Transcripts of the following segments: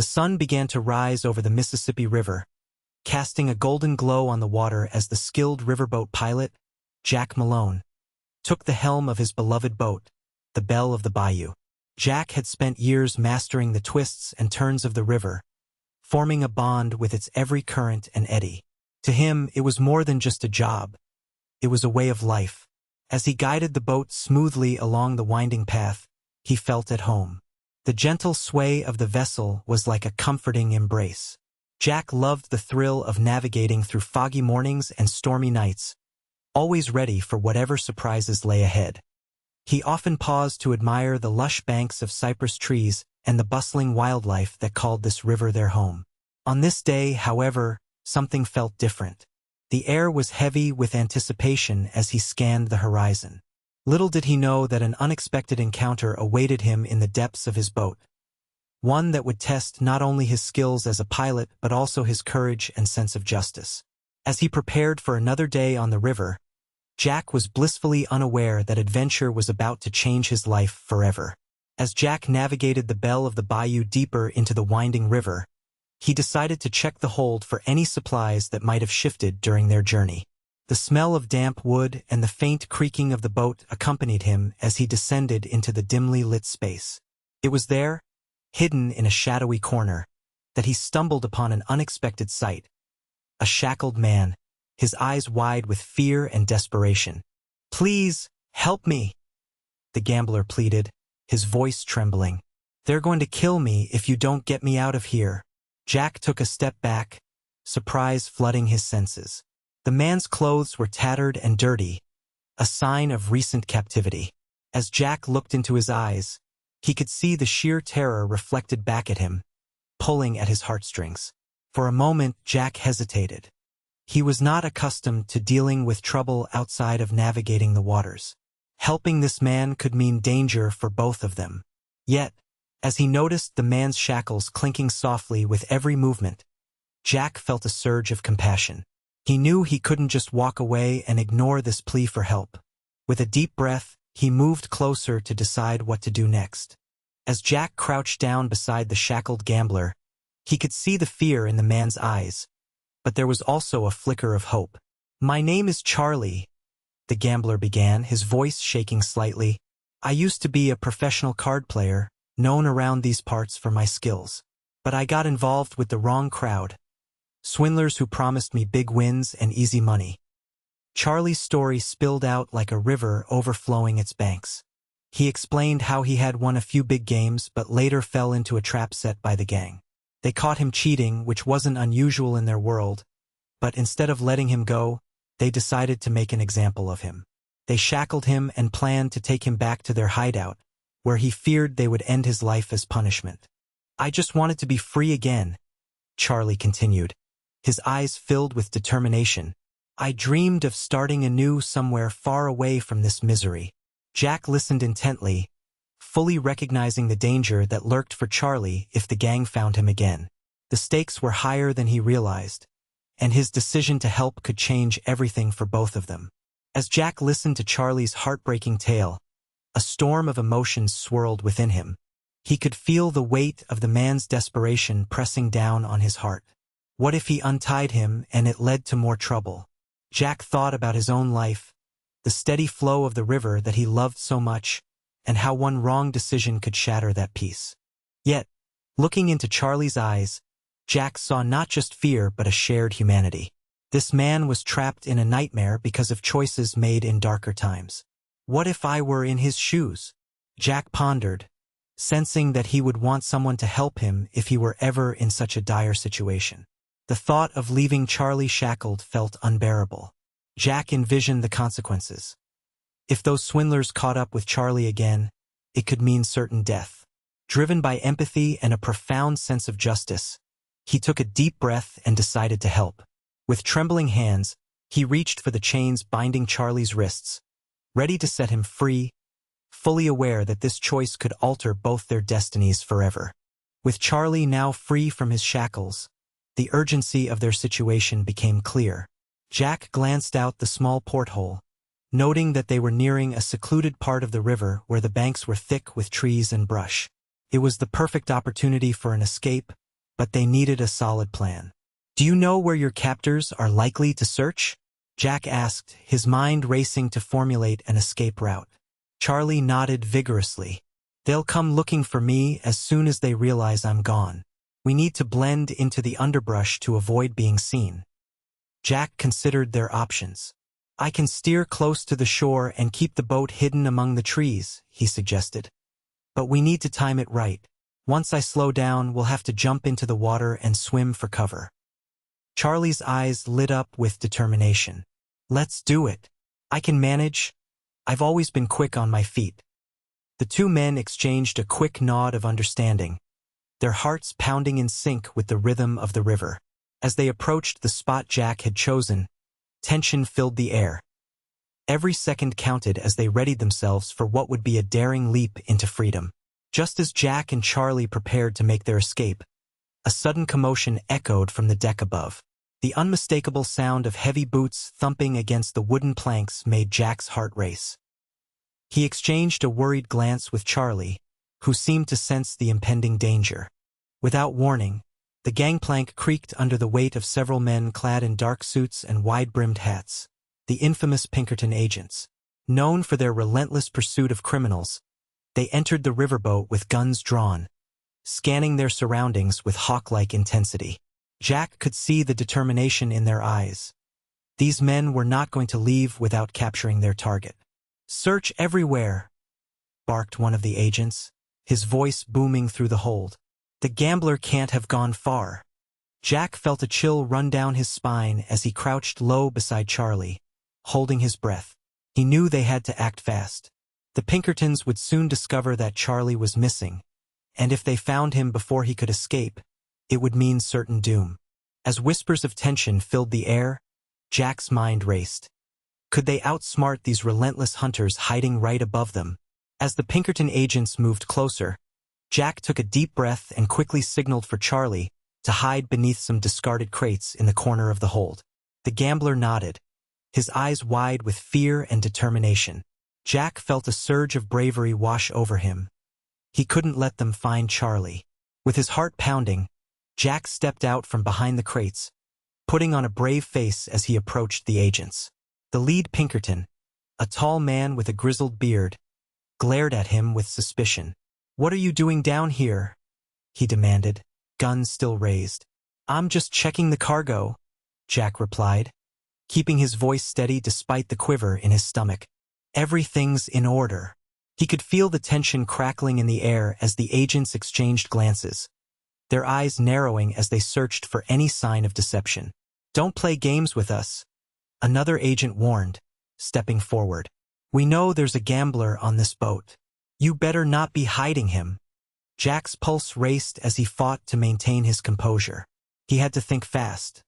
The sun began to rise over the Mississippi River, casting a golden glow on the water as the skilled riverboat pilot, Jack Malone, took the helm of his beloved boat, the Belle of the Bayou. Jack had spent years mastering the twists and turns of the river, forming a bond with its every current and eddy. To him, it was more than just a job. It was a way of life. As he guided the boat smoothly along the winding path, he felt at home. The gentle sway of the vessel was like a comforting embrace. Jack loved the thrill of navigating through foggy mornings and stormy nights, always ready for whatever surprises lay ahead. He often paused to admire the lush banks of cypress trees and the bustling wildlife that called this river their home. On this day, however, something felt different. The air was heavy with anticipation as he scanned the horizon. Little did he know that an unexpected encounter awaited him in the depths of his boat. One that would test not only his skills as a pilot but also his courage and sense of justice. As he prepared for another day on the river, Jack was blissfully unaware that adventure was about to change his life forever. As Jack navigated the Belle of the Bayou deeper into the winding river, he decided to check the hold for any supplies that might have shifted during their journey. The smell of damp wood and the faint creaking of the boat accompanied him as he descended into the dimly lit space. It was there, hidden in a shadowy corner, that he stumbled upon an unexpected sight. A shackled man, his eyes wide with fear and desperation. "Please, help me," the gambler pleaded, his voice trembling. "They're going to kill me if you don't get me out of here." Jack took a step back, surprise flooding his senses. The man's clothes were tattered and dirty, a sign of recent captivity. As Jack looked into his eyes, he could see the sheer terror reflected back at him, pulling at his heartstrings. For a moment, Jack hesitated. He was not accustomed to dealing with trouble outside of navigating the waters. Helping this man could mean danger for both of them. Yet, as he noticed the man's shackles clinking softly with every movement, Jack felt a surge of compassion. He knew he couldn't just walk away and ignore this plea for help. With a deep breath, he moved closer to decide what to do next. As Jack crouched down beside the shackled gambler, he could see the fear in the man's eyes, but there was also a flicker of hope. "My name is Charlie," the gambler began, his voice shaking slightly. "I used to be a professional card player, known around these parts for my skills. But I got involved with the wrong crowd. Swindlers who promised me big wins and easy money." Charlie's story spilled out like a river overflowing its banks. He explained how he had won a few big games but later fell into a trap set by the gang. They caught him cheating, which wasn't unusual in their world, but instead of letting him go, they decided to make an example of him. They shackled him and planned to take him back to their hideout, where he feared they would end his life as punishment. "I just wanted to be free again," Charlie continued, his eyes filled with determination. "I dreamed of starting anew somewhere far away from this misery." Jack listened intently, fully recognizing the danger that lurked for Charlie if the gang found him again. The stakes were higher than he realized, and his decision to help could change everything for both of them. As Jack listened to Charlie's heartbreaking tale, a storm of emotions swirled within him. He could feel the weight of the man's desperation pressing down on his heart. What if he untied him and it led to more trouble? Jack thought about his own life, the steady flow of the river that he loved so much, and how one wrong decision could shatter that peace. Yet, looking into Charlie's eyes, Jack saw not just fear but a shared humanity. This man was trapped in a nightmare because of choices made in darker times. What if I were in his shoes? Jack pondered, sensing that he would want someone to help him if he were ever in such a dire situation. The thought of leaving Charlie shackled felt unbearable. Jack envisioned the consequences. If those swindlers caught up with Charlie again, it could mean certain death. Driven by empathy and a profound sense of justice, he took a deep breath and decided to help. With trembling hands, he reached for the chains binding Charlie's wrists, ready to set him free, fully aware that this choice could alter both their destinies forever. With Charlie now free from his shackles, the urgency of their situation became clear. Jack glanced out the small porthole, noting that they were nearing a secluded part of the river where the banks were thick with trees and brush. It was the perfect opportunity for an escape, but they needed a solid plan. "Do you know where your captors are likely to search?" Jack asked, his mind racing to formulate an escape route. Charlie nodded vigorously. "They'll come looking for me as soon as they realize I'm gone. We need to blend into the underbrush to avoid being seen." Jack considered their options. "I can steer close to the shore and keep the boat hidden among the trees," he suggested. "But we need to time it right. Once I slow down, we'll have to jump into the water and swim for cover." Charlie's eyes lit up with determination. "Let's do it. I can manage. I've always been quick on my feet." The two men exchanged a quick nod of understanding, their hearts pounding in sync with the rhythm of the river. As they approached the spot Jack had chosen, tension filled the air. Every second counted as they readied themselves for what would be a daring leap into freedom. Just as Jack and Charlie prepared to make their escape, a sudden commotion echoed from the deck above. The unmistakable sound of heavy boots thumping against the wooden planks made Jack's heart race. He exchanged a worried glance with Charlie, who seemed to sense the impending danger. Without warning, the gangplank creaked under the weight of several men clad in dark suits and wide-brimmed hats, the infamous Pinkerton agents. Known for their relentless pursuit of criminals, they entered the riverboat with guns drawn, scanning their surroundings with hawk-like intensity. Jack could see the determination in their eyes. These men were not going to leave without capturing their target. "Search everywhere," barked one of the agents, his voice booming through the hold. "The gambler can't have gone far." Jack felt a chill run down his spine as he crouched low beside Charlie, holding his breath. He knew they had to act fast. The Pinkertons would soon discover that Charlie was missing, and if they found him before he could escape, it would mean certain doom. As whispers of tension filled the air, Jack's mind raced. Could they outsmart these relentless hunters hiding right above them? As the Pinkerton agents moved closer, Jack took a deep breath and quickly signaled for Charlie to hide beneath some discarded crates in the corner of the hold. The gambler nodded, his eyes wide with fear and determination. Jack felt a surge of bravery wash over him. He couldn't let them find Charlie. With his heart pounding, Jack stepped out from behind the crates, putting on a brave face as he approached the agents. The lead Pinkerton, a tall man with a grizzled beard, glared at him with suspicion. "What are you doing down here?" he demanded, guns still raised. "I'm just checking the cargo," Jack replied, keeping his voice steady despite the quiver in his stomach. "Everything's in order." He could feel the tension crackling in the air as the agents exchanged glances, their eyes narrowing as they searched for any sign of deception. "Don't play games with us," another agent warned, stepping forward. "We know there's a gambler on this boat. You better not be hiding him." Jack's pulse raced as he fought to maintain his composure. He had to think fast.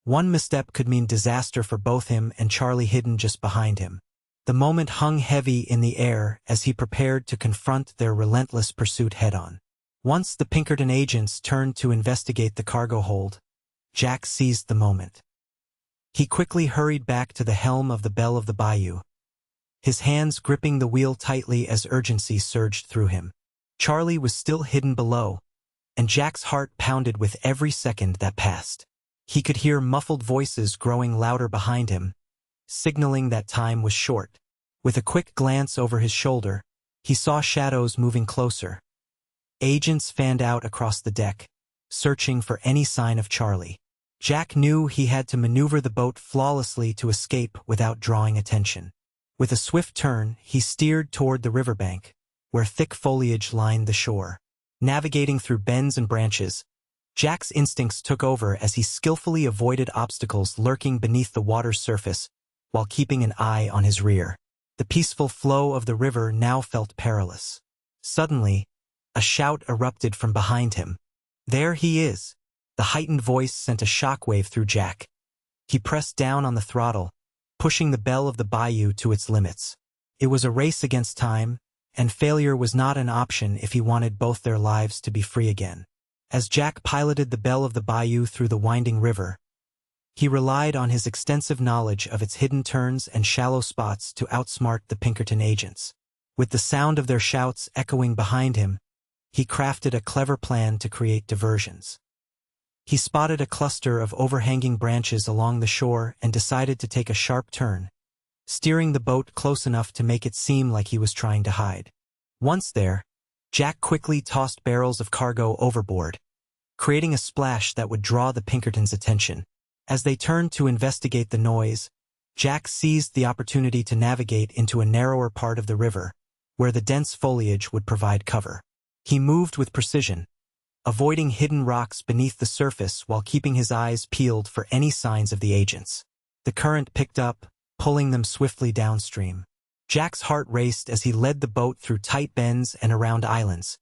One misstep could mean disaster for both him and Charlie hidden just behind him. The moment hung heavy in the air as he prepared to confront their relentless pursuit head-on. Once the Pinkerton agents turned to investigate the cargo hold, Jack seized the moment. He quickly hurried back to the helm of the Belle of the Bayou, his hands gripping the wheel tightly as urgency surged through him. Charlie was still hidden below, and Jack's heart pounded with every second that passed. He could hear muffled voices growing louder behind him, signaling that time was short. With a quick glance over his shoulder, he saw shadows moving closer. Agents fanned out across the deck, searching for any sign of Charlie. Jack knew he had to maneuver the boat flawlessly to escape without drawing attention. With a swift turn, he steered toward the riverbank, where thick foliage lined the shore. Navigating through bends and branches, Jack's instincts took over as he skillfully avoided obstacles lurking beneath the water's surface while keeping an eye on his rear. The peaceful flow of the river now felt perilous. Suddenly, a shout erupted from behind him. "There he is!" The heightened voice sent a shockwave through Jack. He pressed down on the throttle, pushing the Belle of the Bayou to its limits. It was a race against time, and failure was not an option if he wanted both their lives to be free again. As Jack piloted the Belle of the Bayou through the winding river, he relied on his extensive knowledge of its hidden turns and shallow spots to outsmart the Pinkerton agents. With the sound of their shouts echoing behind him, he crafted a clever plan to create diversions. He spotted a cluster of overhanging branches along the shore and decided to take a sharp turn, steering the boat close enough to make it seem like he was trying to hide. Once there, Jack quickly tossed barrels of cargo overboard, creating a splash that would draw the Pinkertons' attention. As they turned to investigate the noise, Jack seized the opportunity to navigate into a narrower part of the river, where the dense foliage would provide cover. He moved with precision, avoiding hidden rocks beneath the surface while keeping his eyes peeled for any signs of the agents. The current picked up, pulling them swiftly downstream. Jack's heart raced as he led the boat through tight bends and around islands,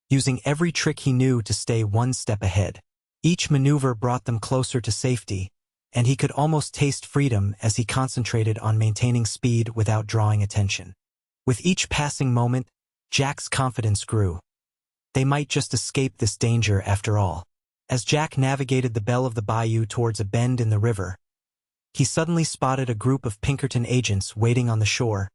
using every trick he knew to stay one step ahead. Each maneuver brought them closer to safety, and he could almost taste freedom as he concentrated on maintaining speed without drawing attention. With each passing moment, Jack's confidence grew. They might just escape this danger after all. As Jack navigated the bell of the bayou towards a bend in the river, he suddenly spotted a group of Pinkerton agents waiting on the shore,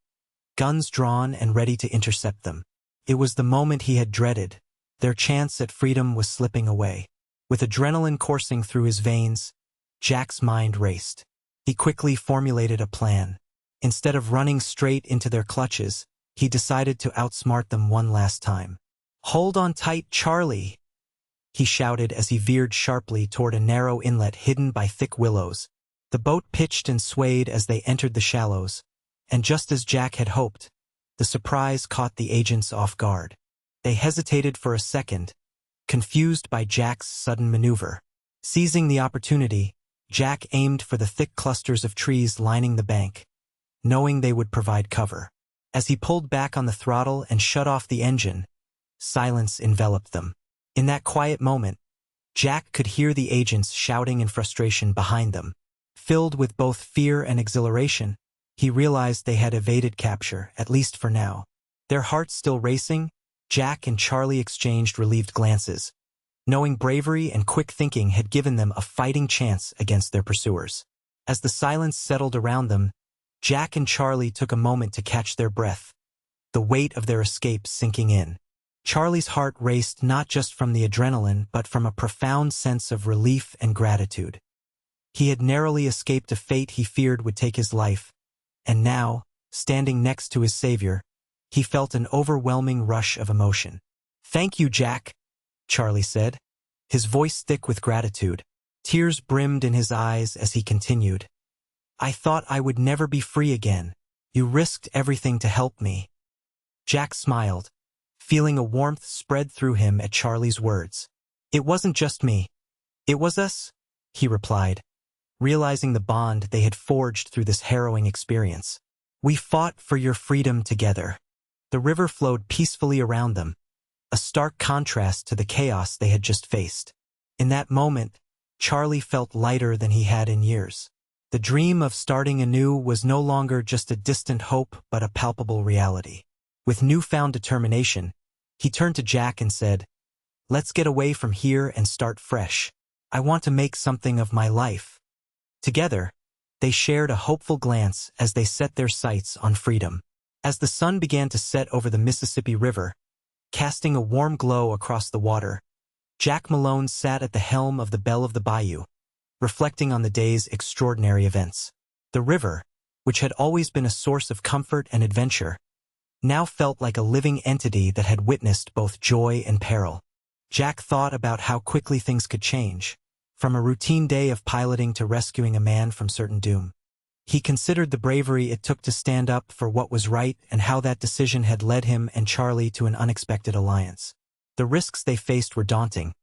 guns drawn and ready to intercept them. It was the moment he had dreaded. Their chance at freedom was slipping away. With adrenaline coursing through his veins, Jack's mind raced. He quickly formulated a plan. Instead of running straight into their clutches, he decided to outsmart them one last time. "Hold on tight, Charlie!" he shouted as he veered sharply toward a narrow inlet hidden by thick willows. The boat pitched and swayed as they entered the shallows, and just as Jack had hoped, the surprise caught the agents off guard. They hesitated for a second, confused by Jack's sudden maneuver. Seizing the opportunity, Jack aimed for the thick clusters of trees lining the bank, knowing they would provide cover. As he pulled back on the throttle and shut off the engine, silence enveloped them. In that quiet moment, Jack could hear the agents shouting in frustration behind them. Filled with both fear and exhilaration, he realized they had evaded capture, at least for now. Their hearts still racing, Jack and Charlie exchanged relieved glances, knowing bravery and quick thinking had given them a fighting chance against their pursuers. As the silence settled around them, Jack and Charlie took a moment to catch their breath, the weight of their escape sinking in. Charlie's heart raced not just from the adrenaline but from a profound sense of relief and gratitude. He had narrowly escaped a fate he feared would take his life, and now, standing next to his savior, he felt an overwhelming rush of emotion. "Thank you, Jack," Charlie said, his voice thick with gratitude. Tears brimmed in his eyes as he continued. "I thought I would never be free again. You risked everything to help me." Jack smiled, feeling a warmth spread through him at Charlie's words. "It wasn't just me. It was us," he replied, realizing the bond they had forged through this harrowing experience. "We fought for your freedom together." The river flowed peacefully around them, a stark contrast to the chaos they had just faced. In that moment, Charlie felt lighter than he had in years. The dream of starting anew was no longer just a distant hope but a palpable reality. With newfound determination, he turned to Jack and said, "Let's get away from here and start fresh. I want to make something of my life." Together, they shared a hopeful glance as they set their sights on freedom. As the sun began to set over the Mississippi River, casting a warm glow across the water, Jack Malone sat at the helm of the Belle of the Bayou, reflecting on the day's extraordinary events. The river, which had always been a source of comfort and adventure, now felt like a living entity that had witnessed both joy and peril. Jack thought about how quickly things could change, from a routine day of piloting to rescuing a man from certain doom. He considered the bravery it took to stand up for what was right and how that decision had led him and Charlie to an unexpected alliance. The risks they faced were daunting,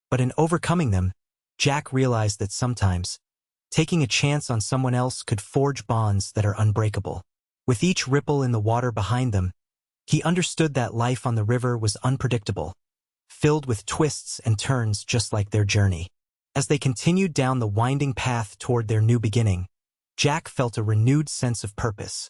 but in overcoming them, Jack realized that sometimes, taking a chance on someone else could forge bonds that are unbreakable. With each ripple in the water behind them, he understood that life on the river was unpredictable, filled with twists and turns just like their journey. As they continued down the winding path toward their new beginning, Jack felt a renewed sense of purpose,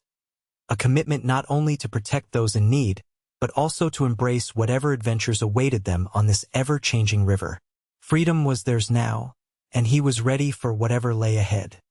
a commitment not only to protect those in need, but also to embrace whatever adventures awaited them on this ever-changing river. Freedom was theirs now, and he was ready for whatever lay ahead.